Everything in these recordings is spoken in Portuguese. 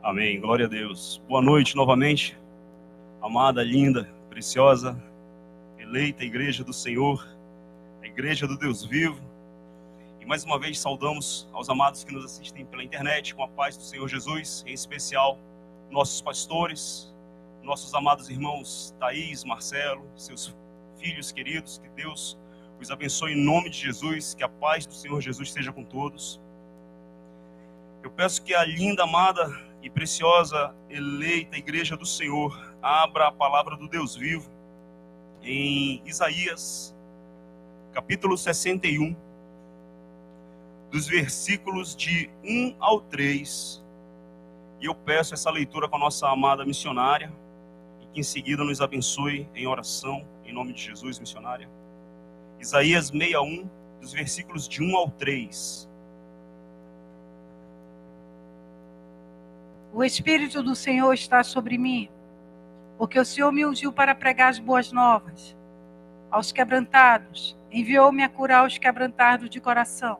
Amém, glória a Deus. Boa noite novamente, amada, linda, preciosa, eleita igreja do Senhor, a igreja do Deus vivo. E mais uma vez saudamos aos amados que nos assistem pela internet, com a paz do Senhor Jesus, em especial nossos pastores, nossos amados irmãos Thaís, Marcelo, seus filhos queridos, que Deus os abençoe em nome de Jesus, que a paz do Senhor Jesus esteja com todos. Eu peço que a linda, amada e preciosa, eleita igreja do Senhor abra a palavra do Deus vivo em Isaías, capítulo 61, dos versículos de 1 ao 3. E eu peço essa leitura com a nossa amada missionária, e que em seguida nos abençoe em oração, em nome de Jesus, missionária. Isaías 61, dos versículos de 1 ao 3. O Espírito do Senhor está sobre mim, porque o Senhor me ungiu para pregar as boas novas aos quebrantados, enviou-me a curar os quebrantados de coração,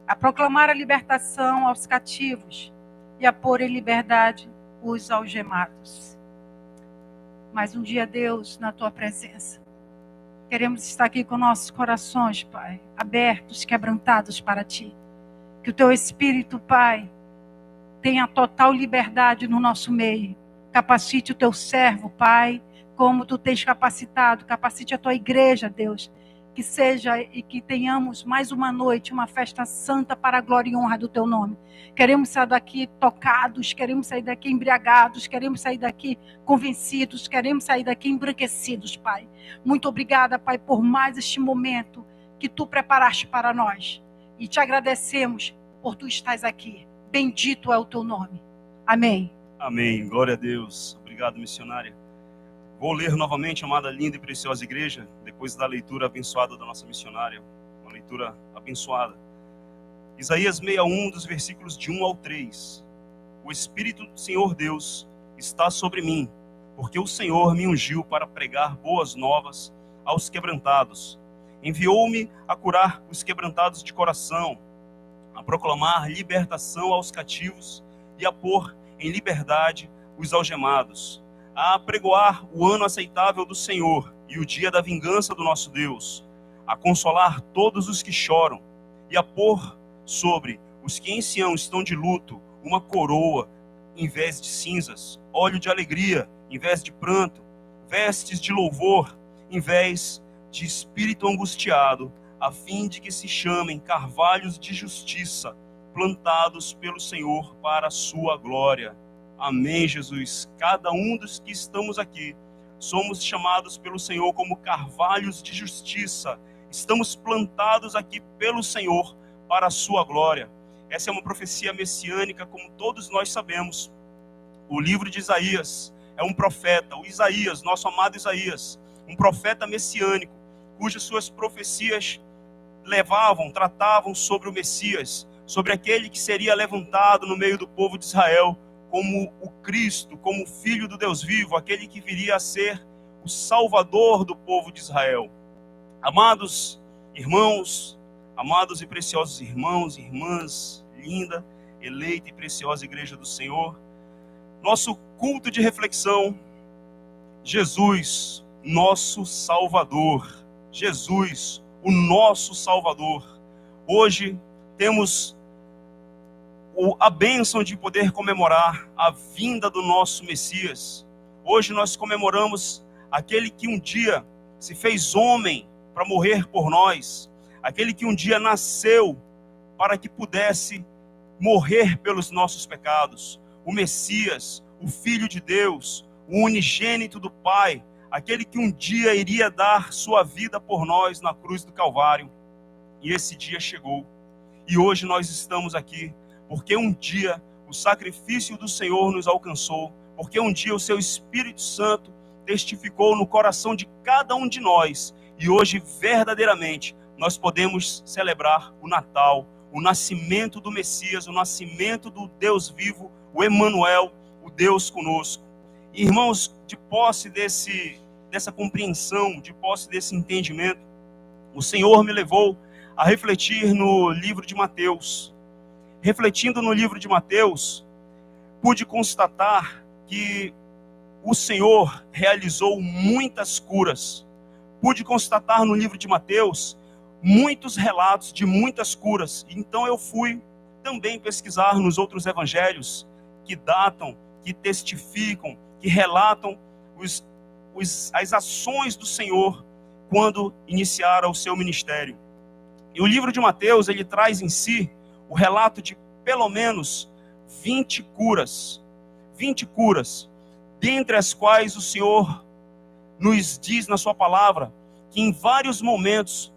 a proclamar a libertação aos cativos e a pôr em liberdade os algemados. Mais um dia, Deus, na Tua presença. Queremos estar aqui com nossos corações, Pai, abertos, quebrantados para Ti. Que o Teu Espírito, Pai, tenha total liberdade no nosso meio. Capacite o Teu servo, Pai, como Tu tens capacitado. Capacite a Tua igreja, Deus. Que seja e que tenhamos mais uma noite, uma festa santa para a glória e honra do Teu nome. Queremos sair daqui tocados, queremos sair daqui embriagados, queremos sair daqui convencidos, queremos sair daqui embranquecidos, Pai. Muito obrigada, Pai, por mais este momento que Tu preparaste para nós. E te agradecemos por Tu estás aqui. Bendito é o Teu nome. Amém. Amém, glória a Deus. Obrigado, missionária. Vou ler novamente, amada, linda e preciosa igreja, depois da leitura abençoada da nossa missionária. Uma leitura abençoada. Isaías 61, dos versículos de 1 ao 3. O Espírito do Senhor Deus está sobre mim, porque o Senhor me ungiu para pregar boas novas aos quebrantados. Enviou-me a curar os quebrantados de coração, a proclamar libertação aos cativos e a pôr em liberdade os algemados, a apregoar o ano aceitável do Senhor e o dia da vingança do nosso Deus, a consolar todos os que choram e a pôr sobre os que em Sião estão de luto uma coroa em vez de cinzas, óleo de alegria em vez de pranto, vestes de louvor em vez de espírito angustiado, a fim de que se chamem carvalhos de justiça, plantados pelo Senhor para a sua glória. Amém, Jesus. Cada um dos que estamos aqui, somos chamados pelo Senhor como carvalhos de justiça. Estamos plantados aqui pelo Senhor para a sua glória. Essa é uma profecia messiânica, como todos nós sabemos. O livro de Isaías é um profeta, o Isaías, nosso amado Isaías, um profeta messiânico, cujas suas profecias tratavam sobre o Messias, sobre aquele que seria levantado no meio do povo de Israel como o Cristo, como o Filho do Deus vivo, aquele que viria a ser o Salvador do povo de Israel. Amados irmãos, amados e preciosos irmãos e irmãs, linda, eleita e preciosa igreja do Senhor, nosso culto de reflexão, Jesus, nosso Salvador, Jesus, o nosso Salvador. Hoje temos a bênção de poder comemorar a vinda do nosso Messias. Hoje nós comemoramos aquele que um dia se fez homem para morrer por nós, aquele que um dia nasceu para que pudesse morrer pelos nossos pecados, o Messias, o Filho de Deus, o unigênito do Pai, aquele que um dia iria dar sua vida por nós na cruz do Calvário. E esse dia chegou. E hoje nós estamos aqui, porque um dia o sacrifício do Senhor nos alcançou, porque um dia o seu Espírito Santo testificou no coração de cada um de nós. E hoje, verdadeiramente, nós podemos celebrar o Natal, o nascimento do Messias, o nascimento do Deus vivo, o Emanuel, o Deus conosco. Irmãos, de posse dessa compreensão, de posse desse entendimento, o Senhor me levou a refletir no livro de Mateus. Refletindo no livro de Mateus, pude constatar que o Senhor realizou muitas curas. Pude constatar no livro de Mateus muitos relatos de muitas curas. Então eu fui também pesquisar nos outros evangelhos que datam, que testificam, que relatam as ações do Senhor quando iniciara o seu ministério. E o livro de Mateus, ele traz em si o relato de pelo menos 20 curas. 20 curas, dentre as quais o Senhor nos diz na sua palavra que em vários momentos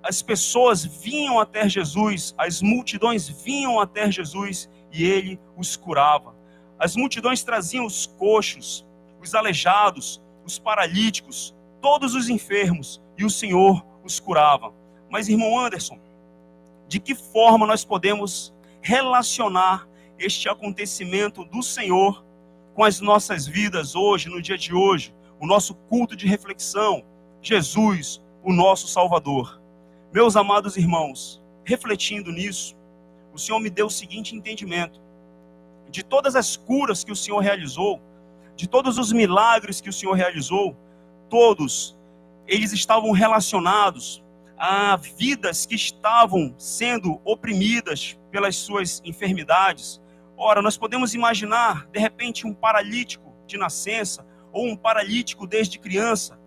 as pessoas vinham até Jesus, as multidões vinham até Jesus e ele os curava. As multidões traziam os coxos, os aleijados, os paralíticos, todos os enfermos, e o Senhor os curava. Mas, irmão Anderson, de que forma nós podemos relacionar este acontecimento do Senhor com as nossas vidas hoje, no dia de hoje, o nosso culto de reflexão, Jesus, o nosso Salvador? Meus amados irmãos, refletindo nisso, o Senhor me deu o seguinte entendimento: de todas as curas que o Senhor realizou, de todos os milagres que o Senhor realizou, todos eles estavam relacionados a vidas que estavam sendo oprimidas pelas suas enfermidades. Ora, nós podemos imaginar, de repente, um paralítico de nascença, ou um paralítico desde criança,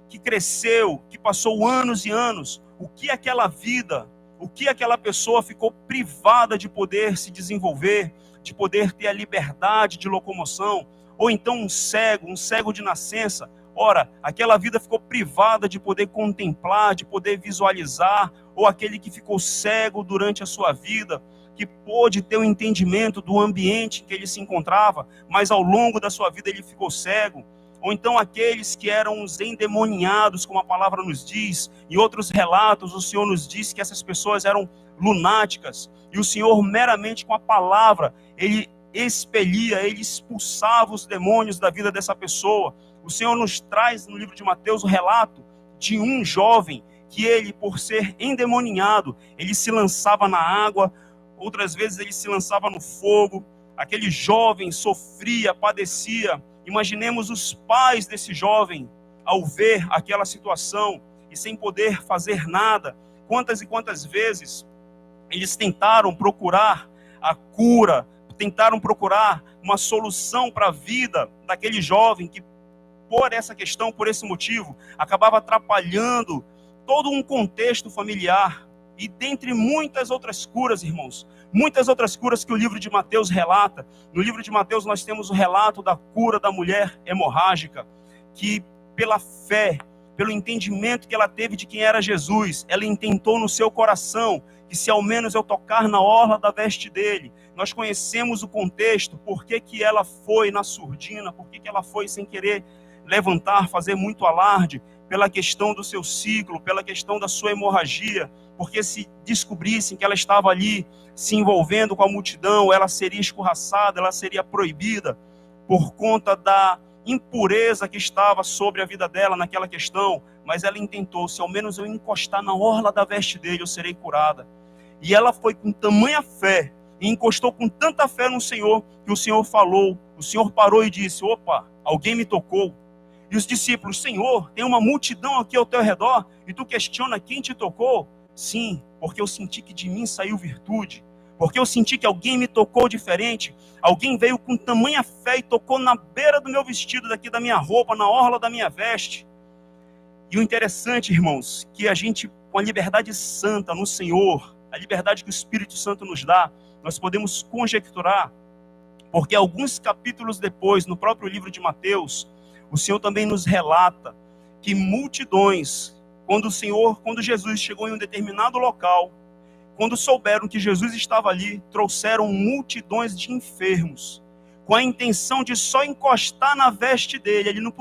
que cresceu, que passou anos e anos. O que aquela vida, o que aquela pessoa ficou privada de poder se desenvolver, de poder ter a liberdade de locomoção, ou então um cego de nascença. Ora, aquela vida ficou privada de poder contemplar, de poder visualizar, ou aquele que ficou cego durante a sua vida, que pôde ter um entendimento do ambiente em que ele se encontrava, mas ao longo da sua vida ele ficou cego. Ou então aqueles que eram os endemoniados, como a palavra nos diz. Em outros relatos, o Senhor nos diz que essas pessoas eram lunáticas, e o Senhor meramente com a palavra, ele expelia, ele expulsava os demônios da vida dessa pessoa. O Senhor nos traz no livro de Mateus o relato de um jovem que ele, por ser endemoniado, ele se lançava na água, outras vezes ele se lançava no fogo. Aquele jovem sofria, padecia. Imaginemos os pais desse jovem ao ver aquela situação e sem poder fazer nada. Quantas e quantas vezes eles tentaram procurar a cura, tentaram procurar uma solução para a vida daquele jovem que, por essa questão, por esse motivo, acabava atrapalhando todo um contexto familiar. E dentre muitas outras curas, irmãos, muitas outras curas que o livro de Mateus relata. No livro de Mateus nós temos o relato da cura da mulher hemorrágica, que pela fé, pelo entendimento que ela teve de quem era Jesus, ela intentou no seu coração que se ao menos eu tocar na orla da veste dele. Nós conhecemos o contexto, por que ela foi na surdina, por que ela foi sem querer levantar, fazer muito alarde, pela questão do seu ciclo, pela questão da sua hemorragia, porque se descobrissem que ela estava ali se envolvendo com a multidão, ela seria escorraçada, ela seria proibida por conta da impureza que estava sobre a vida dela naquela questão. Mas ela intentou, se ao menos eu encostar na orla da veste dele, eu serei curada. E ela foi com tamanha fé, e encostou com tanta fé no Senhor, que o Senhor falou, o Senhor parou e disse: opa, alguém me tocou. E os discípulos: Senhor, tem uma multidão aqui ao teu redor, e tu questiona quem te tocou? Sim, porque eu senti que de mim saiu virtude, porque eu senti que alguém me tocou diferente, alguém veio com tamanha fé e tocou na beira do meu vestido, daqui da minha roupa, na orla da minha veste. E o interessante, irmãos, que a gente, com a liberdade santa no Senhor, a liberdade que o Espírito Santo nos dá, nós podemos conjecturar, porque alguns capítulos depois, no próprio livro de Mateus, o Senhor também nos relata que multidões, quando Jesus chegou em um determinado local, quando souberam que Jesus estava ali, trouxeram multidões de enfermos, com a intenção de só encostar na veste dele. Ele não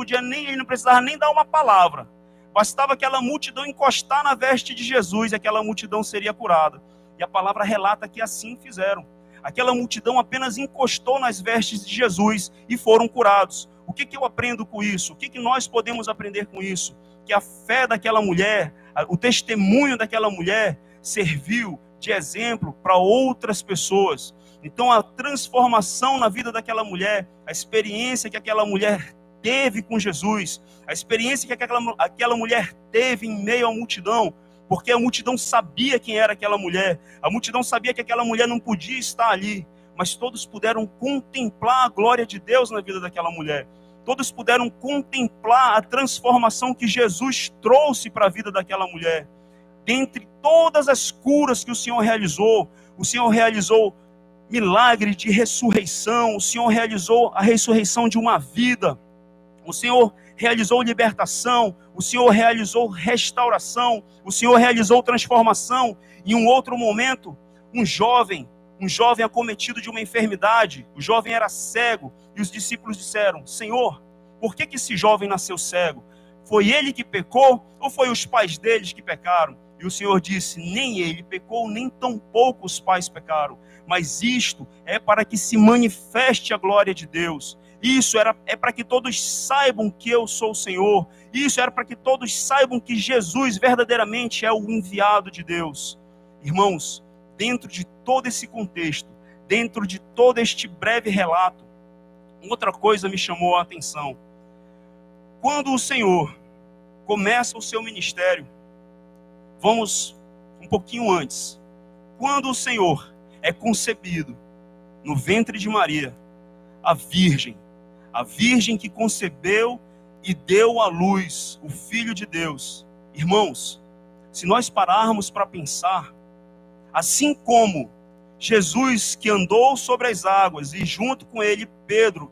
precisava nem dar uma palavra. Bastava aquela multidão encostar na veste de Jesus e aquela multidão seria curada. E a palavra relata que assim fizeram. Aquela multidão apenas encostou nas vestes de Jesus e foram curados. O que eu aprendo com isso? O que nós podemos aprender com isso? Que a fé daquela mulher, o testemunho daquela mulher serviu de exemplo para outras pessoas. Então a transformação na vida daquela mulher, a experiência que aquela mulher teve com Jesus, a experiência que aquela mulher teve em meio à multidão, porque a multidão sabia quem era aquela mulher, a multidão sabia que aquela mulher não podia estar ali, mas todos puderam contemplar a glória de Deus na vida daquela mulher. Todos puderam contemplar a transformação que Jesus trouxe para a vida daquela mulher. Dentre todas as curas que o Senhor realizou milagre de ressurreição, o Senhor realizou a ressurreição de uma vida, o Senhor realizou libertação, o Senhor realizou restauração, o Senhor realizou transformação. Em um outro momento, um jovem acometido de uma enfermidade, o jovem era cego, e os discípulos disseram: Senhor, por que esse jovem nasceu cego? Foi ele que pecou ou foi os pais deles que pecaram? E o Senhor disse: nem ele pecou, nem tampouco os pais pecaram, mas isto é para que se manifeste a glória de Deus. Isso é para que todos saibam que eu sou o Senhor. Isso era para que todos saibam que Jesus verdadeiramente é o enviado de Deus. Irmãos, dentro de todo esse contexto, dentro de todo este breve relato, outra coisa me chamou a atenção. Quando o Senhor começa o seu ministério, vamos um pouquinho antes. Quando o Senhor é concebido no ventre de Maria, a virgem que concebeu e deu à luz o Filho de Deus. Irmãos, se nós pararmos para pensar, assim como Jesus que andou sobre as águas e junto com ele Pedro,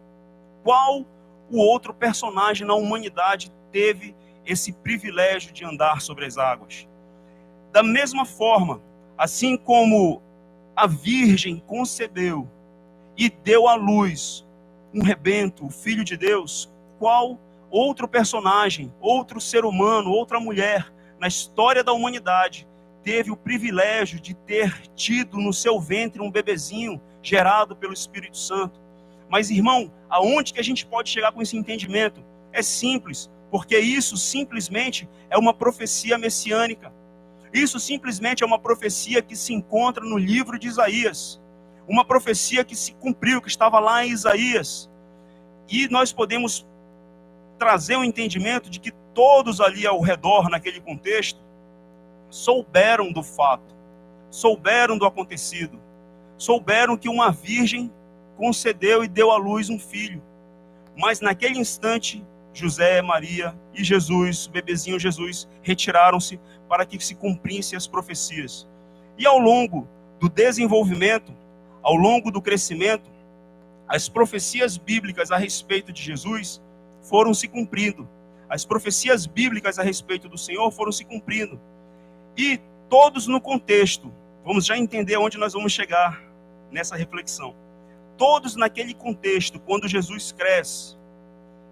qual o outro personagem na humanidade teve esse privilégio de andar sobre as águas? Da mesma forma, assim como a virgem concebeu e deu à luz um rebento, o Filho de Deus, qual outro personagem, outro ser humano, outra mulher na história da humanidade teve o privilégio de ter tido no seu ventre um bebezinho gerado pelo Espírito Santo? Mas, irmão, aonde que a gente pode chegar com esse entendimento? É simples, porque isso simplesmente é uma profecia messiânica. Isso simplesmente é uma profecia que se encontra no livro de Isaías. Uma profecia que se cumpriu, que estava lá em Isaías. E nós podemos trazer um entendimento de que todos ali ao redor, naquele contexto, souberam do fato, souberam do acontecido, souberam que uma virgem concedeu e deu à luz um filho. Mas naquele instante, José, Maria e Jesus, o bebezinho Jesus, retiraram-se para que se cumprissem as profecias. E ao longo do desenvolvimento, ao longo do crescimento, as profecias bíblicas a respeito de Jesus foram se cumprindo. As profecias bíblicas a respeito do Senhor foram se cumprindo. E todos no contexto, vamos já entender onde nós vamos chegar nessa reflexão. Todos naquele contexto, quando Jesus cresce,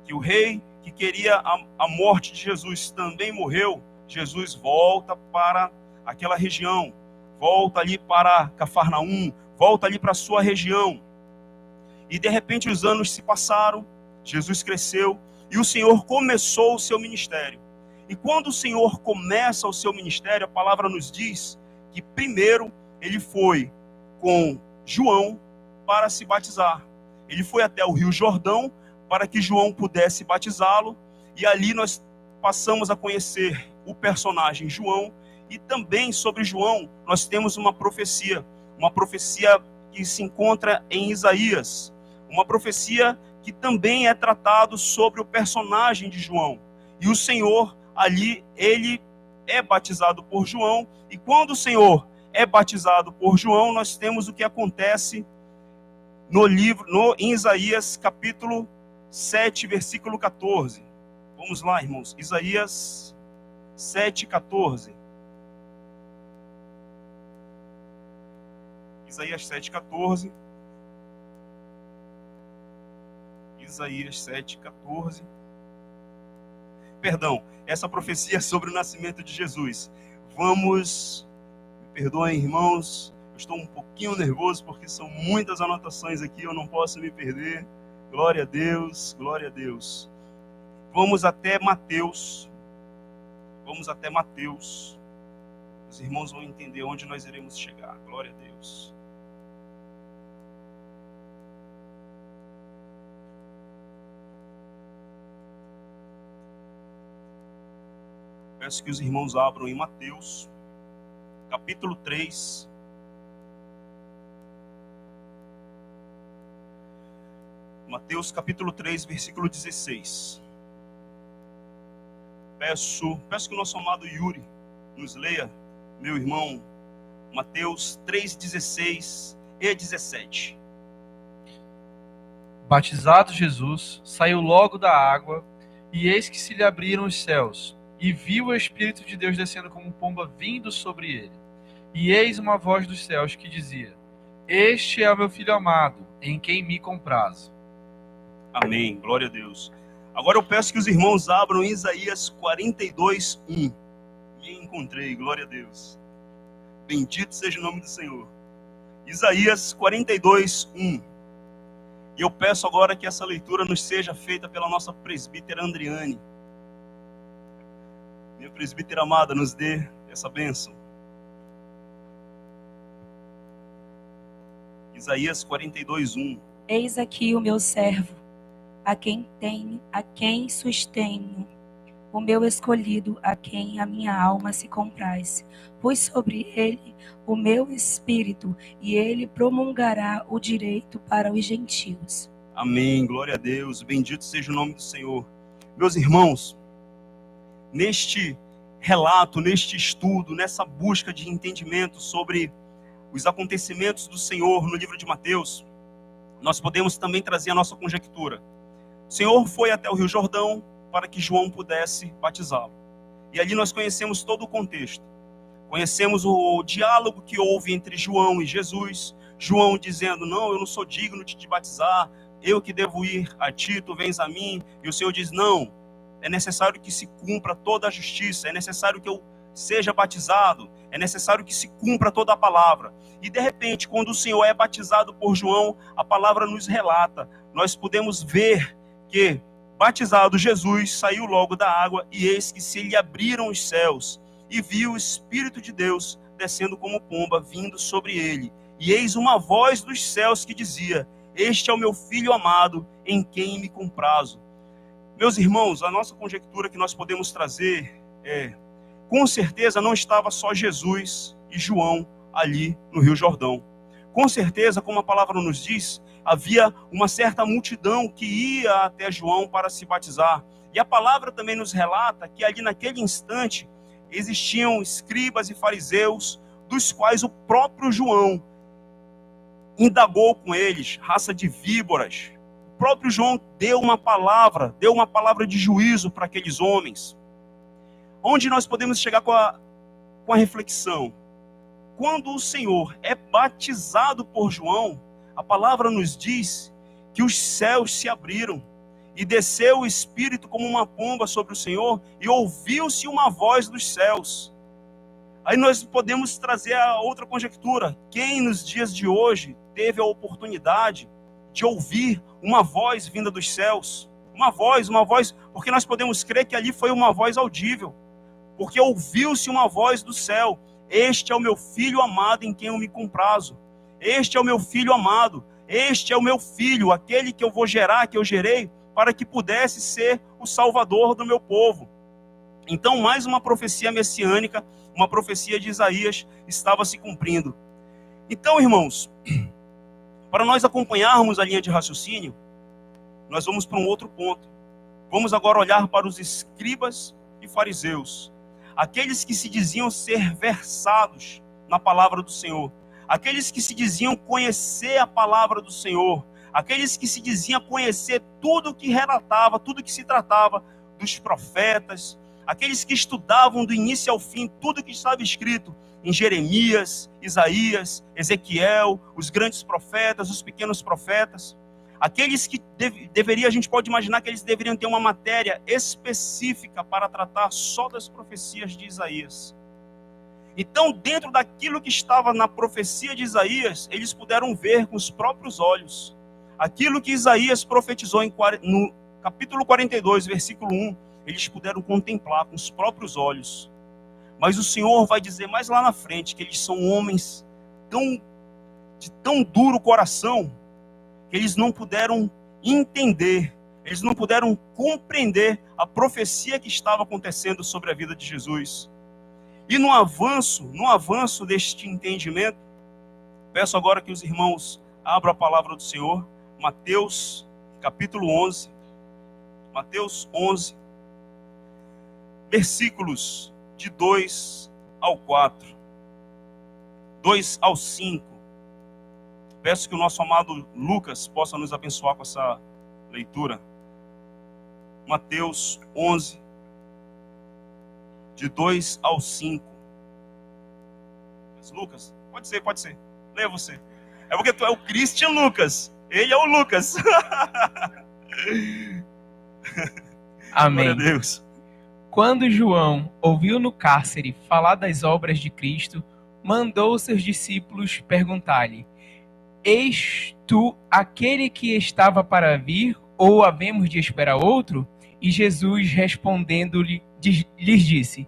que o rei que queria a morte de Jesus também morreu, Jesus volta para aquela região, volta ali para Cafarnaum, volta ali para a sua região. E de repente os anos se passaram, Jesus cresceu e o Senhor começou o seu ministério. E quando o Senhor começa o seu ministério, a palavra nos diz que primeiro ele foi com João para se batizar. Ele foi até o Rio Jordão para que João pudesse batizá-lo, e ali nós passamos a conhecer o personagem João, e também sobre João nós temos uma profecia que se encontra em Isaías, uma profecia que também é tratado sobre o personagem de João. E o Senhor ali, ele é batizado por João, e quando o Senhor é batizado por João, nós temos o que acontece em Isaías capítulo 7, versículo 14. Vamos lá, irmãos. Isaías 7, 14. Isaías 7, 14. Isaías 7, 14. Perdão, essa profecia é sobre o nascimento de Jesus. Vamos, me perdoem, irmãos, eu estou um pouquinho nervoso porque são muitas anotações aqui, eu não posso me perder. Glória a Deus, glória a Deus. Vamos até Mateus. Os irmãos vão entender onde nós iremos chegar. Glória a Deus. Peço que os irmãos abram em Mateus, capítulo 3. Mateus, capítulo 3, versículo 16. Peço que o nosso amado Yuri nos leia, meu irmão, Mateus 3, 16 e 17. Batizado Jesus, saiu logo da água, e eis que se lhe abriram os céus, e viu o Espírito de Deus descendo como pomba vindo sobre ele. E eis uma voz dos céus que dizia: Este é o meu Filho amado, em quem me comprazo. Amém, glória a Deus. Agora eu peço que os irmãos abram em Isaías 42, 1. Me encontrei, glória a Deus. Bendito seja o nome do Senhor. Isaías 42, 1. E eu peço agora que essa leitura nos seja feita pela nossa presbítera Andriane. Minha presbítera amada, nos dê essa bênção. Isaías 42, 1. Eis aqui o meu servo, a quem sustenho, o meu escolhido, a quem a minha alma se compraz. Pus sobre ele o meu espírito, e ele promulgará o direito para os gentios. Amém, glória a Deus, bendito seja o nome do Senhor. Meus irmãos, neste relato, neste estudo, nessa busca de entendimento sobre os acontecimentos do Senhor no livro de Mateus, nós podemos também trazer a nossa conjectura. O Senhor foi até o Rio Jordão para que João pudesse batizá-lo. E ali nós conhecemos todo o contexto. Conhecemos o diálogo que houve entre João e Jesus. João dizendo: não, eu não sou digno de te batizar, eu que devo ir a ti, tu vens a mim. E o Senhor diz: não, é necessário que se cumpra toda a justiça, é necessário que eu seja batizado, é necessário que se cumpra toda a palavra. E de repente, quando o Senhor é batizado por João, a palavra nos relata, nós podemos ver que, batizado Jesus, saiu logo da água, e eis que se lhe abriram os céus, e viu o Espírito de Deus descendo como pomba, vindo sobre ele. E eis uma voz dos céus que dizia: Este é o meu Filho amado, em quem me comprazo. Meus irmãos, a nossa conjectura que nós podemos trazer é: com certeza não estava só Jesus e João ali no Rio Jordão. Com certeza, como a palavra nos diz, havia uma certa multidão que ia até João para se batizar. E a palavra também nos relata que ali naquele instante existiam escribas e fariseus, dos quais o próprio João indagou com eles, raça de víboras. O próprio João deu uma palavra de juízo para aqueles homens. Onde nós podemos chegar com a reflexão? Quando o Senhor é batizado por João, a palavra nos diz que os céus se abriram e desceu o Espírito como uma pomba sobre o Senhor, e ouviu-se uma voz dos céus. Aí nós podemos trazer a outra conjectura: quem nos dias de hoje teve a oportunidade de ouvir uma voz vinda dos céus? Uma voz, porque nós podemos crer que ali foi uma voz audível, porque ouviu-se uma voz do céu: Este é o meu Filho amado, em quem eu me comprazo. Este é o meu Filho amado, este é o meu Filho, aquele que eu vou gerar, que eu gerei, para que pudesse ser o Salvador do meu povo. Então, mais uma profecia messiânica, uma profecia de Isaías, estava se cumprindo. Então, irmãos, para nós acompanharmos a linha de raciocínio, nós vamos para um outro ponto. Vamos agora olhar para os escribas e fariseus, aqueles que se diziam ser versados na palavra do Senhor, aqueles que se diziam conhecer a palavra do Senhor, aqueles que se diziam conhecer tudo o que relatava, tudo que se tratava dos profetas, aqueles que estudavam do início ao fim tudo que estava escrito em Jeremias, Isaías, Ezequiel, os grandes profetas, os pequenos profetas, aqueles que a gente pode imaginar que eles deveriam ter uma matéria específica para tratar só das profecias de Isaías. Então, dentro daquilo que estava na profecia de Isaías, eles puderam ver com os próprios olhos aquilo que Isaías profetizou no capítulo 42, versículo 1, eles puderam contemplar com os próprios olhos. Mas o Senhor vai dizer mais lá na frente que eles são homens de tão duro coração, que eles não puderam entender, Eles não puderam compreender a profecia que estava acontecendo sobre a vida de Jesus. E no avanço deste entendimento, peço agora que os irmãos abram a palavra do Senhor, Mateus, capítulo 11. Mateus 11, versículos de 2 ao 4, 2 ao 5. Peço que o nosso amado Lucas possa nos abençoar com essa leitura. Mateus 11, de 2 ao 5. Lucas, pode ser. Leia você. É porque tu é o Christian Lucas. Ele é o Lucas. Amém. Glória a Deus. Quando João ouviu no cárcere falar das obras de Cristo, mandou seus discípulos perguntar-lhe: És tu aquele que estava para vir, ou havemos de esperar outro? E Jesus, respondendo-lhe, lhes disse: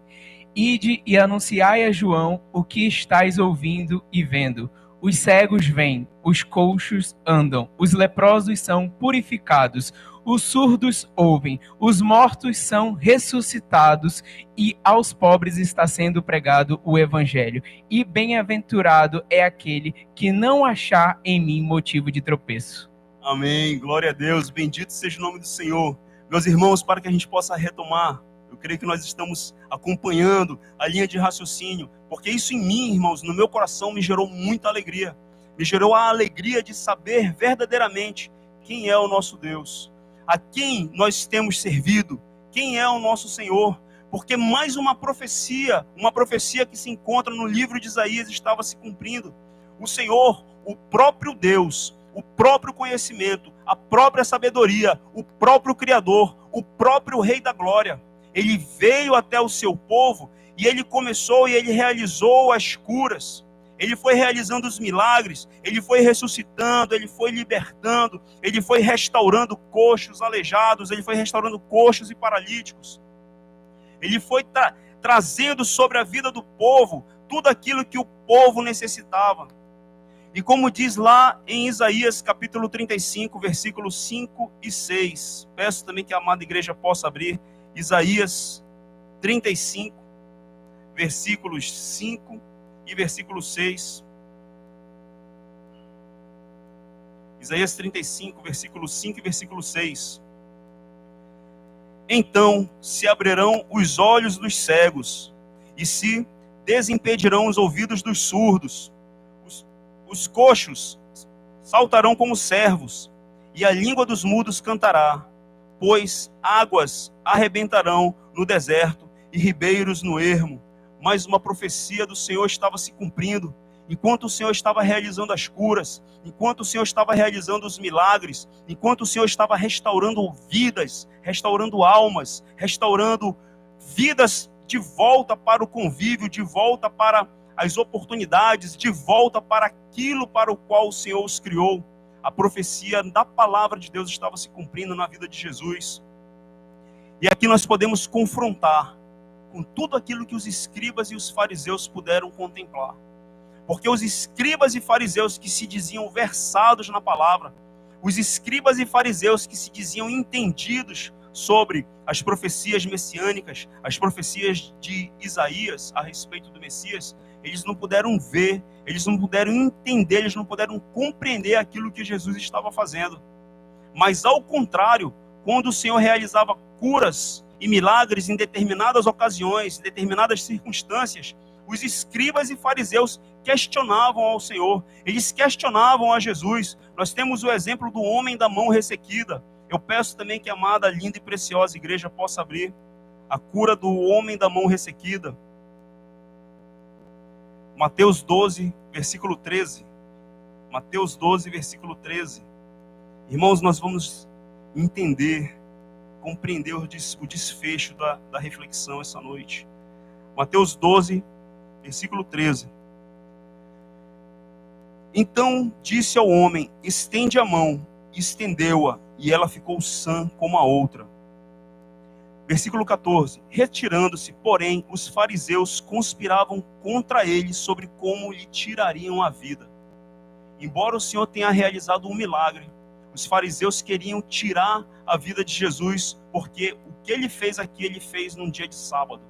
Ide e anunciai a João o que estáis ouvindo e vendo. Os cegos vêm, os coxos andam, os leprosos são purificados, os surdos ouvem, os mortos são ressuscitados, e aos pobres está sendo pregado o evangelho. E bem-aventurado é aquele que não achar em mim motivo de tropeço. Amém, glória a Deus, bendito seja o nome do Senhor. Meus irmãos, para que a gente possa retomar, eu creio que nós estamos acompanhando a linha de raciocínio, porque isso em mim, irmãos, no meu coração me gerou muita alegria. Me gerou a alegria de saber verdadeiramente quem é o nosso Deus, a quem nós temos servido, quem é o nosso Senhor. Porque mais uma profecia que se encontra no livro de Isaías estava se cumprindo. O Senhor, o próprio Deus, o próprio conhecimento, a própria sabedoria, o próprio Criador, o próprio Rei da Glória, ele veio até o seu povo e ele começou e ele realizou as curas. Ele foi realizando os milagres, ele foi ressuscitando, ele foi libertando, ele foi restaurando coxos, aleijados, ele foi restaurando coxos e paralíticos. Ele foi trazendo sobre a vida do povo tudo aquilo que o povo necessitava. E como diz lá em Isaías capítulo 35, versículos 5 e 6, peço também que a amada igreja possa abrir Isaías 35, versículos 5 e versículo 6. Isaías 35, versículo 5 e versículo 6. Então se abrirão os olhos dos cegos e se desimpedirão os ouvidos dos surdos. Os coxos saltarão como servos e a língua dos mudos cantará, pois águas arrebentarão no deserto e ribeiros no ermo. Mais uma profecia do Senhor estava se cumprindo. Enquanto o Senhor estava realizando as curas, enquanto o Senhor estava realizando os milagres, enquanto o Senhor estava restaurando vidas, restaurando almas, restaurando vidas de volta para o convívio, de volta para as oportunidades, de volta para aquilo para o qual o Senhor os criou. A profecia da palavra de Deus estava se cumprindo na vida de Jesus. E aqui nós podemos confrontar com tudo aquilo que os escribas e os fariseus puderam contemplar. Porque os escribas e fariseus que se diziam versados na palavra, os escribas e fariseus que se diziam entendidos sobre as profecias messiânicas, as profecias de Isaías a respeito do Messias, eles não puderam ver, eles não puderam entender, eles não puderam compreender aquilo que Jesus estava fazendo. Mas ao contrário, quando o Senhor realizava curas e milagres em determinadas ocasiões, em determinadas circunstâncias, os escribas e fariseus questionavam ao Senhor, eles questionavam a Jesus. Nós temos o exemplo do homem da mão ressequida. Eu peço também que a amada, linda e preciosa igreja possa abrir a cura do homem da mão ressequida. Mateus 12, versículo 13. Mateus 12, versículo 13. Irmãos, nós vamos entender, compreender o desfecho da reflexão essa noite. Mateus 12, versículo 13. Então disse ao homem: estende a mão. Estendeu-a, e ela ficou sã como a outra. Versículo 14. Retirando-se, porém, os fariseus conspiravam contra ele sobre como lhe tirariam a vida. Embora o Senhor tenha realizado um milagre, Os fariseus queriam tirar a vida de Jesus, porque o que ele fez aqui, ele fez num dia de sábado.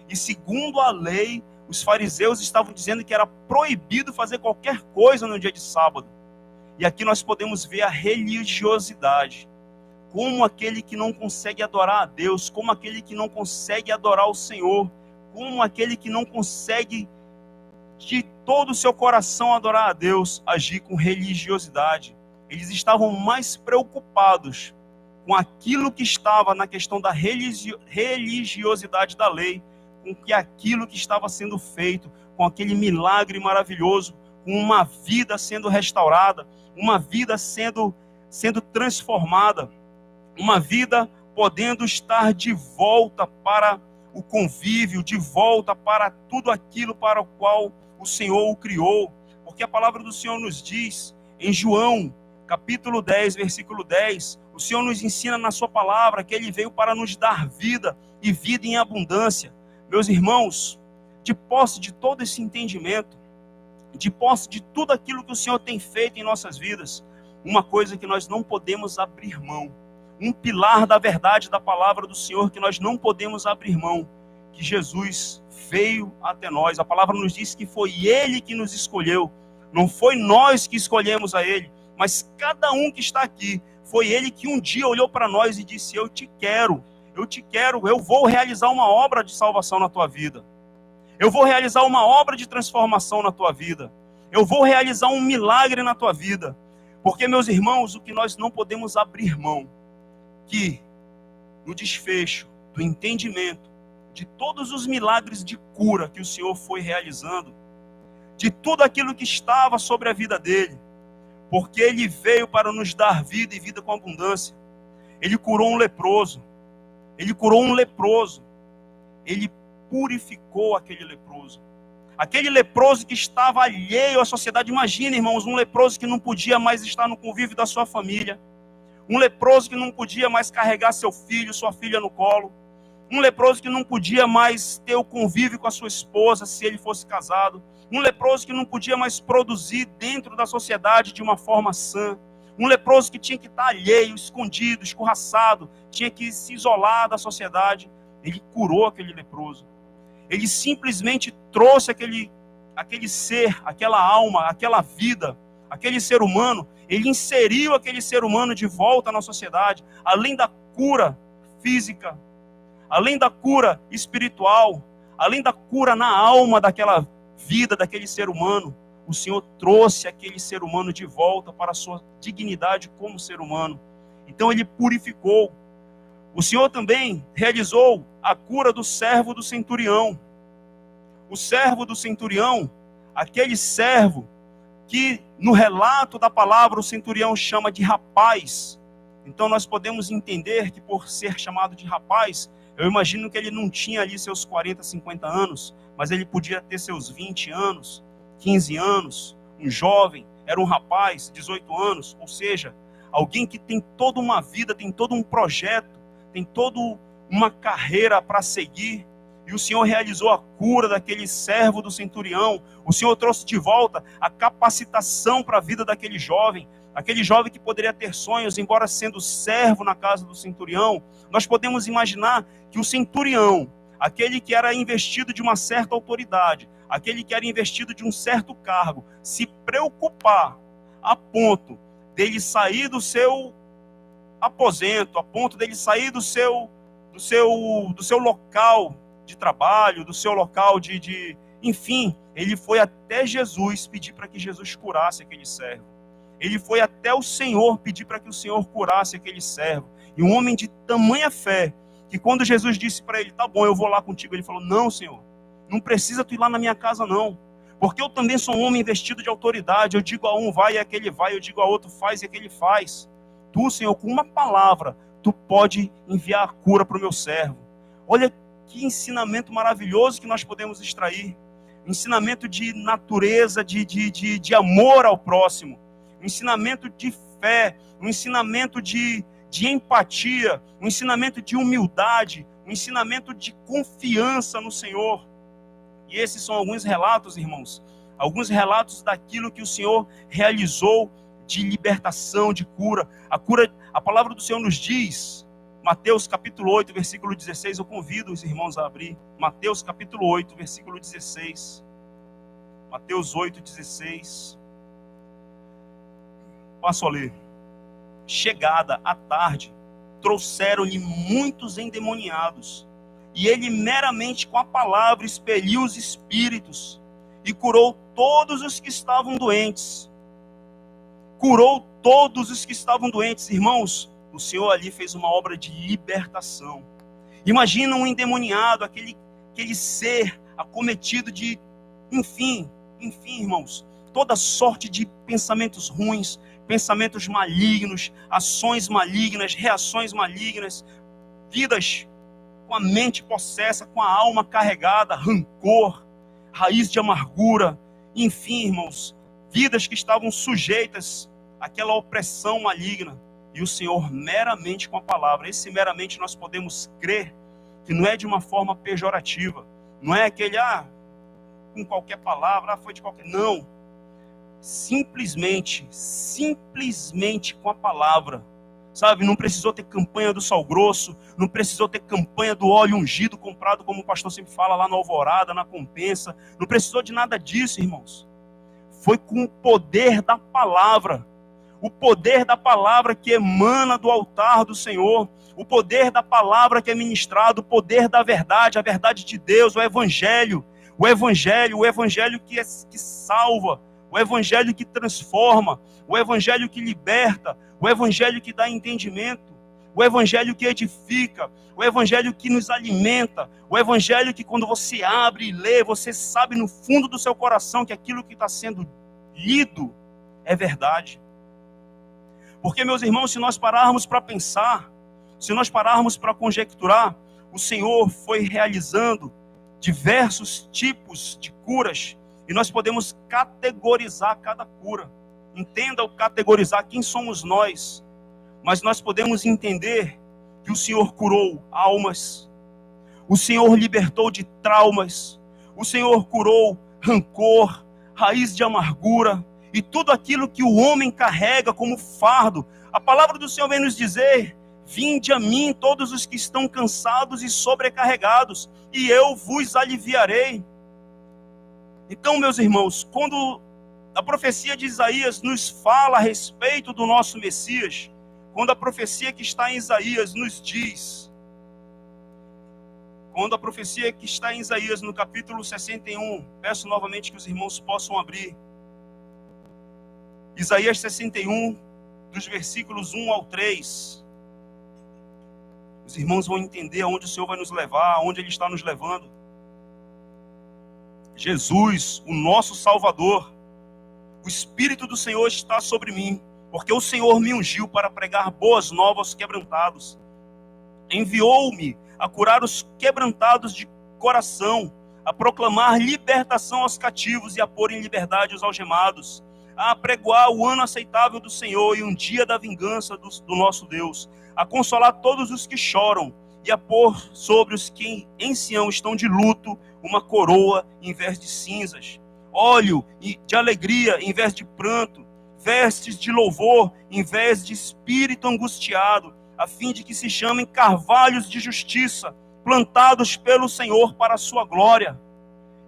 E segundo a lei, os fariseus estavam dizendo que era proibido fazer qualquer coisa no dia de sábado. E aqui nós podemos ver a religiosidade. Como aquele que não consegue adorar a Deus, como aquele que não consegue adorar o Senhor, como aquele que não consegue de todo o seu coração adorar a Deus, agir com religiosidade. Eles estavam mais preocupados com aquilo que estava na questão da religiosidade da lei, com que aquilo que estava sendo feito, com aquele milagre maravilhoso, com uma vida sendo restaurada, uma vida sendo transformada, uma vida podendo estar de volta para o convívio, de volta para tudo aquilo para o qual o Senhor o criou. Porque a palavra do Senhor nos diz, em João, capítulo 10, versículo 10, o Senhor nos ensina na sua palavra que Ele veio para nos dar vida e vida em abundância. Meus irmãos, de posse de todo esse entendimento, de posse de tudo aquilo que o Senhor tem feito em nossas vidas, uma coisa que nós não podemos abrir mão, um pilar da verdade da palavra do Senhor que nós não podemos abrir mão, que Jesus veio até nós. A palavra nos diz que foi Ele que nos escolheu, não foi nós que escolhemos a Ele, mas cada um que está aqui, foi Ele que um dia olhou para nós e disse: eu te quero, eu vou realizar uma obra de salvação na tua vida. Eu vou realizar uma obra de transformação na tua vida. Eu vou realizar um milagre na tua vida. Porque, meus irmãos, o que nós não podemos abrir mão, que no desfecho do entendimento de todos os milagres de cura que o Senhor foi realizando, de tudo aquilo que estava sobre a vida dele, porque ele veio para nos dar vida e vida com abundância. Ele curou um leproso. Ele curou um leproso. Ele purificou aquele leproso. Aquele leproso que estava alheio à sociedade. Imagina, irmãos, um leproso que não podia mais estar no convívio da sua família. Um leproso que não podia mais carregar seu filho, sua filha no colo. Um leproso que não podia mais ter o convívio com a sua esposa, se ele fosse casado. Um leproso que não podia mais produzir dentro da sociedade de uma forma sã. Um leproso que tinha que estar alheio, escondido, escorraçado, tinha que se isolar da sociedade. Ele curou aquele leproso. Ele simplesmente trouxe aquele ser, aquela alma, aquela vida, aquele ser humano. Ele inseriu aquele ser humano de volta na sociedade. Além da cura física, além da cura espiritual, além da cura na alma daquela vida, daquele ser humano, o Senhor trouxe aquele ser humano de volta para a sua dignidade como ser humano. Então ele purificou. O Senhor também realizou a cura do servo do centurião. O servo do centurião, aquele servo que no relato da palavra o centurião chama de rapaz. Então nós podemos entender que por ser chamado de rapaz, eu imagino que ele não tinha ali seus 40, 50 anos, mas ele podia ter seus 20 anos, 15 anos, um jovem, era um rapaz, 18 anos, ou seja, alguém que tem toda uma vida, tem todo um projeto, tem toda uma carreira para seguir. E o Senhor realizou a cura daquele servo do centurião. O Senhor trouxe de volta a capacitação para a vida daquele jovem que poderia ter sonhos, embora sendo servo na casa do centurião. Nós podemos imaginar que o centurião, aquele que era investido de uma certa autoridade, aquele que era investido de um certo cargo, se preocupar a ponto dele sair do seu aposento, a ponto dele sair do seu local de trabalho, do seu local enfim, ele foi até Jesus pedir para que Jesus curasse aquele servo. Ele foi até o Senhor pedir para que o Senhor curasse aquele servo. E um homem de tamanha fé, que quando Jesus disse para ele: tá bom, eu vou lá contigo, ele falou: não, Senhor, não precisa tu ir lá na minha casa não, porque eu também sou um homem investido de autoridade. Eu digo a um vai e aquele vai, eu digo a outro faz e aquele faz. Tu, Senhor, com uma palavra, tu pode enviar a cura para o meu servo. Olha que ensinamento maravilhoso que nós podemos extrair. Ensinamento de natureza, de amor ao próximo. Um ensinamento de fé, um ensinamento de empatia, um ensinamento de humildade, um ensinamento de confiança no Senhor. E esses são alguns relatos, irmãos, alguns relatos daquilo que o Senhor realizou de libertação, de cura. A palavra do Senhor nos diz, Mateus capítulo 8, versículo 16, eu convido os irmãos a abrir. Mateus capítulo 8, versículo 16. Mateus 8, 16. Passo a ler. Chegada a tarde, trouxeram-lhe muitos endemoniados, e ele meramente com a palavra expeliu os espíritos, e curou todos os que estavam doentes. Curou todos os que estavam doentes. Irmãos, o Senhor ali fez uma obra de libertação. Imagina um endemoniado, aquele ser acometido de, enfim, irmãos, toda sorte de pensamentos ruins, pensamentos malignos, ações malignas, reações malignas, vidas com a mente possessa, com a alma carregada, rancor, raiz de amargura, enfim, irmãos, vidas que estavam sujeitas àquela opressão maligna. E o Senhor meramente com a palavra, esse meramente nós podemos crer que não é de uma forma pejorativa, não é aquele, com qualquer palavra, foi de qualquer... Não, simplesmente com a palavra, sabe? Não precisou ter campanha do sal grosso, não precisou ter campanha do óleo ungido comprado, como o pastor sempre fala lá na Alvorada, na Compensa, não precisou de nada disso, irmãos. Foi com o poder da palavra, o poder da palavra que emana do altar do Senhor, o poder da palavra que é ministrado, o poder da verdade, a verdade de Deus, o evangelho que salva, o evangelho que transforma, o evangelho que liberta, o evangelho que dá entendimento, o evangelho que edifica, o evangelho que nos alimenta, o evangelho que quando você abre e lê, você sabe no fundo do seu coração que aquilo que está sendo lido é verdade. Porque, meus irmãos, se nós pararmos para pensar, se nós pararmos para conjecturar, o Senhor foi realizando diversos tipos de curas, e nós podemos categorizar cada cura. Entenda o categorizar, quem somos nós. Mas nós podemos entender que o Senhor curou almas, o Senhor libertou de traumas, o Senhor curou rancor, raiz de amargura, e tudo aquilo que o homem carrega como fardo. A palavra do Senhor vem nos dizer: vinde a mim todos os que estão cansados e sobrecarregados, e eu vos aliviarei. Então, meus irmãos, quando a profecia de Isaías nos fala a respeito do nosso Messias, quando a profecia que está em Isaías nos diz, quando a profecia que está em Isaías no capítulo 61, peço novamente que os irmãos possam abrir, Isaías 61, dos versículos 1 ao 3, os irmãos vão entender aonde o Senhor vai nos levar, aonde Ele está nos levando. Jesus, o nosso Salvador, o Espírito do Senhor está sobre mim, porque o Senhor me ungiu para pregar boas novas aos quebrantados. Enviou-me a curar os quebrantados de coração, a proclamar libertação aos cativos e a pôr em liberdade os algemados, a apregoar o ano aceitável do Senhor e um dia da vingança do nosso Deus, a consolar todos os que choram e a pôr sobre os que em Sião estão de luto uma coroa em vez de cinzas, óleo de alegria em vez de pranto, vestes de louvor em vez de espírito angustiado, a fim de que se chamem carvalhos de justiça, plantados pelo Senhor para a sua glória.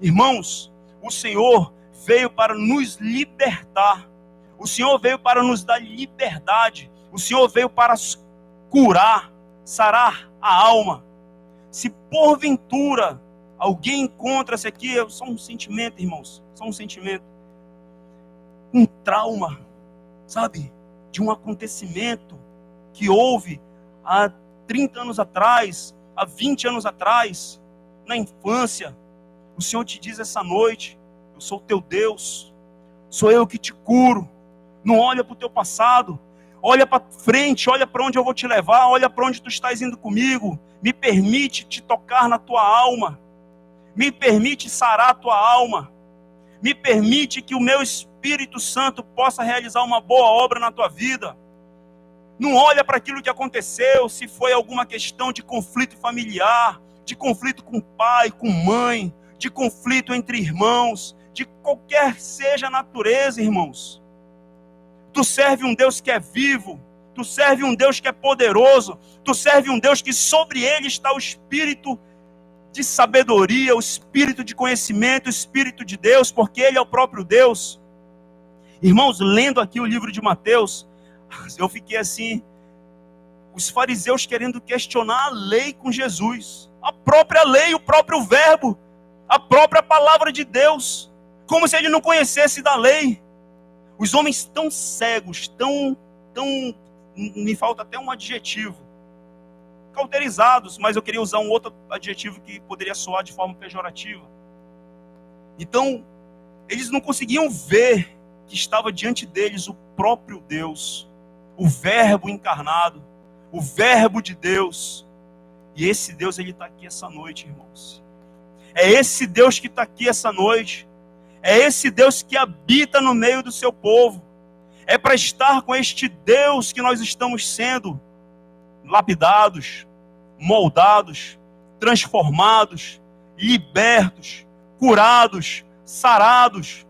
Irmãos, o Senhor veio para nos libertar, o Senhor veio para nos dar liberdade, o Senhor veio para curar, sarar a alma. Se porventura alguém encontra-se aqui, é só um sentimento, irmãos, só um sentimento, um trauma, sabe, de um acontecimento que houve há 30 anos atrás, há 20 anos atrás, na infância, o Senhor te diz essa noite: eu sou o teu Deus, sou eu que te curo. Não olha para o teu passado, olha para frente, olha para onde eu vou te levar, olha para onde tu estás indo comigo. Me permite te tocar na tua alma, me permite sarar a tua alma, me permite que o meu Espírito Santo possa realizar uma boa obra na tua vida. Não olha para aquilo que aconteceu, se foi alguma questão de conflito familiar, de conflito com pai, com mãe, de conflito entre irmãos, de qualquer seja a natureza, irmãos. Tu serve um Deus que é vivo. Tu serve um Deus que é poderoso. Tu serve um Deus que sobre ele está o Espírito de sabedoria, o Espírito de conhecimento, o Espírito de Deus, porque ele é o próprio Deus. Irmãos, lendo aqui o livro de Mateus, eu fiquei assim, os fariseus querendo questionar a lei com Jesus. A própria lei, o próprio verbo, a própria palavra de Deus. Como se ele não conhecesse da lei. Os homens tão cegos, tão, me falta até um adjetivo, cauterizados, mas eu queria usar um outro adjetivo que poderia soar de forma pejorativa. Então, eles não conseguiam ver que estava diante deles o próprio Deus, o Verbo encarnado, o Verbo de Deus. E esse Deus, ele está aqui essa noite, irmãos. É esse Deus que está aqui essa noite. É esse Deus que habita no meio do seu povo. É para estar com este Deus que nós estamos sendo lapidados, moldados, transformados, libertos, curados, sarados.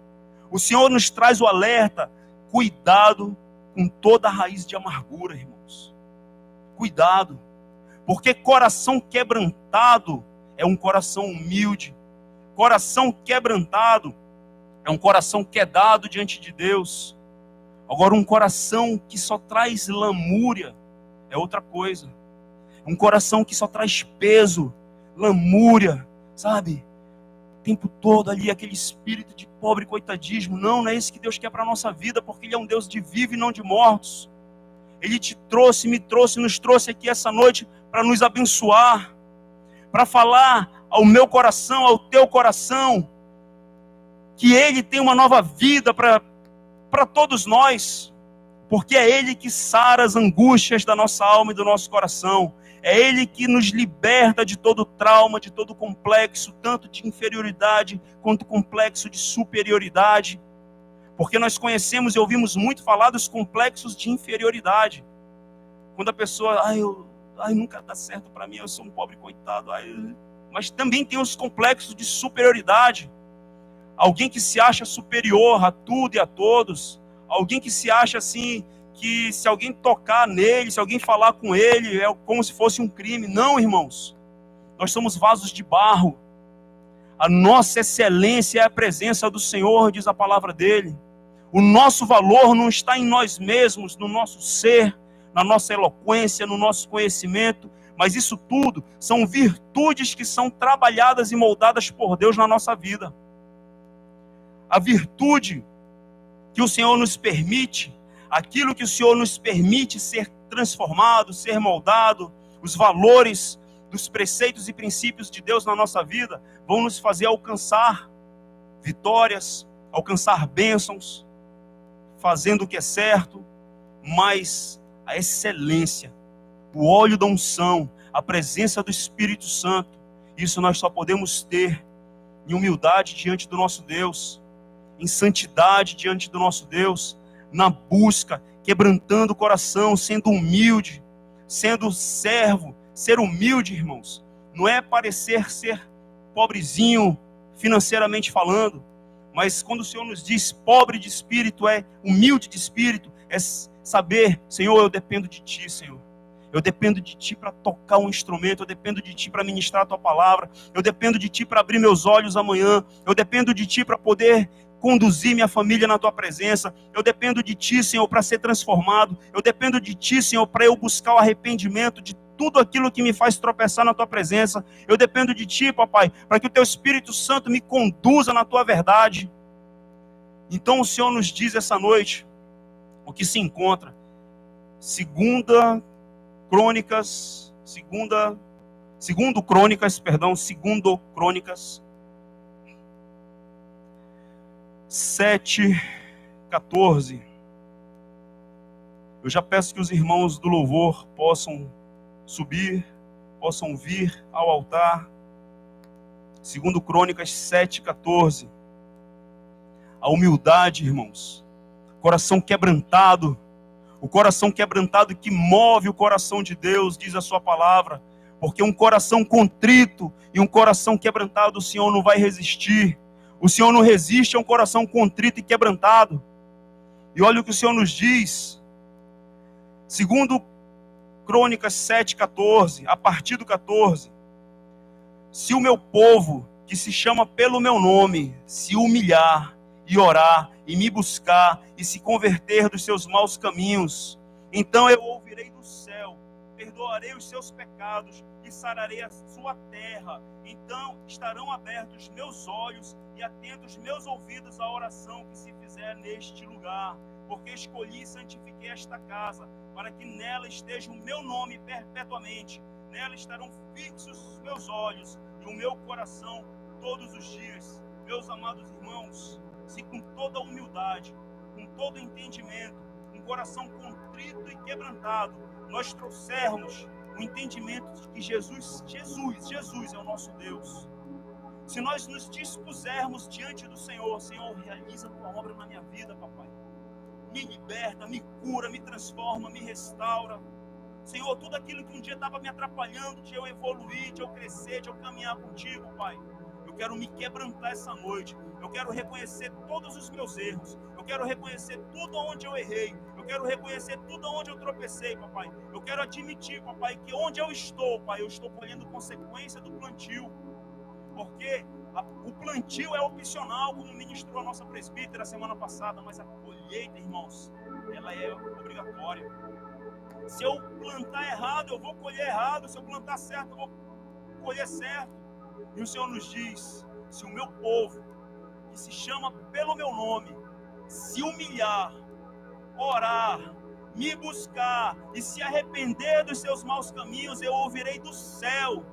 O Senhor nos traz o alerta: cuidado com toda a raiz de amargura, irmãos. Cuidado, porque coração quebrantado é um coração humilde. Coração quebrantado é um coração quedado diante de Deus. Agora, um coração que só traz lamúria é outra coisa. Um coração que só traz peso, lamúria, sabe? O tempo todo ali, aquele espírito de pobre coitadismo. Não é isso que Deus quer para a nossa vida, porque Ele é um Deus de vivos e não de mortos. Ele te trouxe, me trouxe, nos trouxe aqui essa noite para nos abençoar, para falar ao meu coração, ao teu coração, que Ele tem uma nova vida para todos nós, porque é Ele que sara as angústias da nossa alma e do nosso coração. É Ele que nos liberta de todo trauma, de todo complexo, tanto de inferioridade quanto complexo de superioridade. Porque nós conhecemos e ouvimos muito falar dos complexos de inferioridade. Quando a pessoa, nunca dá certo para mim, eu sou um pobre coitado. Mas também tem os complexos de superioridade. Alguém que se acha superior a tudo e a todos. Alguém que se acha assim, que se alguém tocar nele, se alguém falar com ele, é como se fosse um crime. Não, irmãos. Nós somos vasos de barro. A nossa excelência é a presença do Senhor, diz a palavra dele. O nosso valor não está em nós mesmos, no nosso ser, na nossa eloquência, no nosso conhecimento. Mas isso tudo são virtudes que são trabalhadas e moldadas por Deus na nossa vida. A virtude que o Senhor nos permite, aquilo que o Senhor nos permite ser transformado, ser moldado, os valores dos preceitos e princípios de Deus na nossa vida, vão nos fazer alcançar vitórias, alcançar bênçãos, fazendo o que é certo, mas a excelência, o óleo da unção, a presença do Espírito Santo, isso nós só podemos ter em humildade diante do nosso Deus, em santidade diante do nosso Deus, na busca, quebrantando o coração, sendo humilde, sendo servo. Ser humilde, irmãos, não é parecer ser pobrezinho financeiramente falando, mas quando o Senhor nos diz pobre de espírito, é humilde de espírito, é saber, Senhor, eu dependo de Ti, Senhor. Eu dependo de Ti para tocar um instrumento, eu dependo de Ti para ministrar a Tua palavra, eu dependo de Ti para abrir meus olhos amanhã, eu dependo de Ti para poder conduzir minha família na Tua presença, eu dependo de Ti, Senhor, para ser transformado, eu dependo de Ti, Senhor, para eu buscar o arrependimento de tudo aquilo que me faz tropeçar na Tua presença. Eu dependo de Ti, papai, para que o Teu Espírito Santo me conduza na Tua verdade. Então o Senhor nos diz essa noite o que se encontra. Segundo Crônicas 7:14. Eu já peço que os irmãos do louvor possam subir, possam vir ao altar. 2 Crônicas 7:14. A humildade, irmãos, coração quebrantado, o coração quebrantado que move o coração de Deus, diz a sua palavra, porque um coração contrito e um coração quebrantado o Senhor não vai resistir. O Senhor não resiste a um coração contrito e quebrantado. E olha o que o Senhor nos diz. Segundo Crônicas 7:14, a partir do 14. Se o meu povo, que se chama pelo meu nome, se humilhar e orar e me buscar e se converter dos seus maus caminhos, então eu ouvirei do céu, perdoarei os seus pecados e sararei a sua terra. Então estarão abertos meus olhos e atentos meus ouvidos à oração que se fizer neste lugar, porque escolhi e santifiquei esta casa, para que nela esteja o meu nome perpetuamente. Nela estarão fixos os meus olhos e o meu coração todos os dias. Meus amados irmãos, se com toda humildade, com todo entendimento, um coração contrito e quebrantado, nós trouxermos o entendimento de que Jesus é o nosso Deus. Se nós nos dispusermos diante do Senhor, Senhor, realiza a tua obra na minha vida, papai. Me liberta, me cura, me transforma, me restaura. Senhor, tudo aquilo que um dia estava me atrapalhando, de eu evoluir, de eu crescer, de eu caminhar contigo, Pai. Eu quero me quebrantar essa noite. Eu quero reconhecer todos os meus erros. Eu quero reconhecer tudo onde eu errei. Eu quero reconhecer tudo onde eu tropecei, papai. Eu quero admitir, papai, que onde eu estou, pai, eu estou colhendo consequência do plantio. Porque o plantio é opcional, como ministrou a nossa presbítera semana passada, mas a colheita, irmãos, ela é obrigatória. Se eu plantar errado, eu vou colher errado. Se eu plantar certo, eu vou colher certo. E o Senhor nos diz, se o meu povo, que se chama pelo meu nome, se humilhar, orar, me buscar e se arrepender dos seus maus caminhos, eu ouvirei do céu.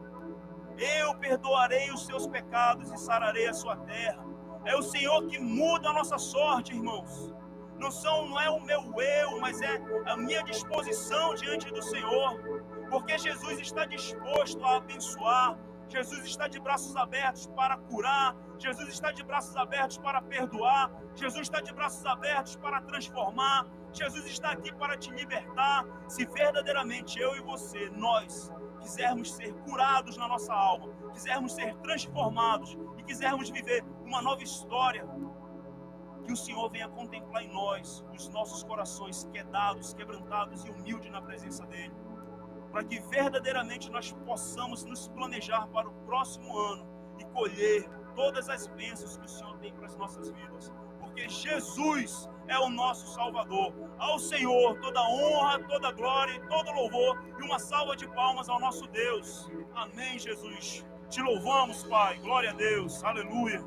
Eu perdoarei os seus pecados e sararei a sua terra. É o Senhor que muda a nossa sorte, irmãos. Não é o meu eu, mas é a minha disposição diante do Senhor. Porque Jesus está disposto a abençoar. Jesus está de braços abertos para curar. Jesus está de braços abertos para perdoar. Jesus está de braços abertos para transformar. Jesus está aqui para te libertar. Se verdadeiramente eu e você, nós, quisermos ser curados na nossa alma, quisermos ser transformados e quisermos viver uma nova história, que o Senhor venha contemplar em nós os nossos corações quedados, quebrantados e humildes na presença dEle, para que verdadeiramente nós possamos nos planejar para o próximo ano e colher todas as bênçãos que o Senhor tem para as nossas vidas, porque Jesus é o nosso Salvador. Ao Senhor toda honra, toda glória e todo louvor, e uma salva de palmas ao nosso Deus. Amém, Jesus. Te louvamos, Pai. Glória a Deus. Aleluia.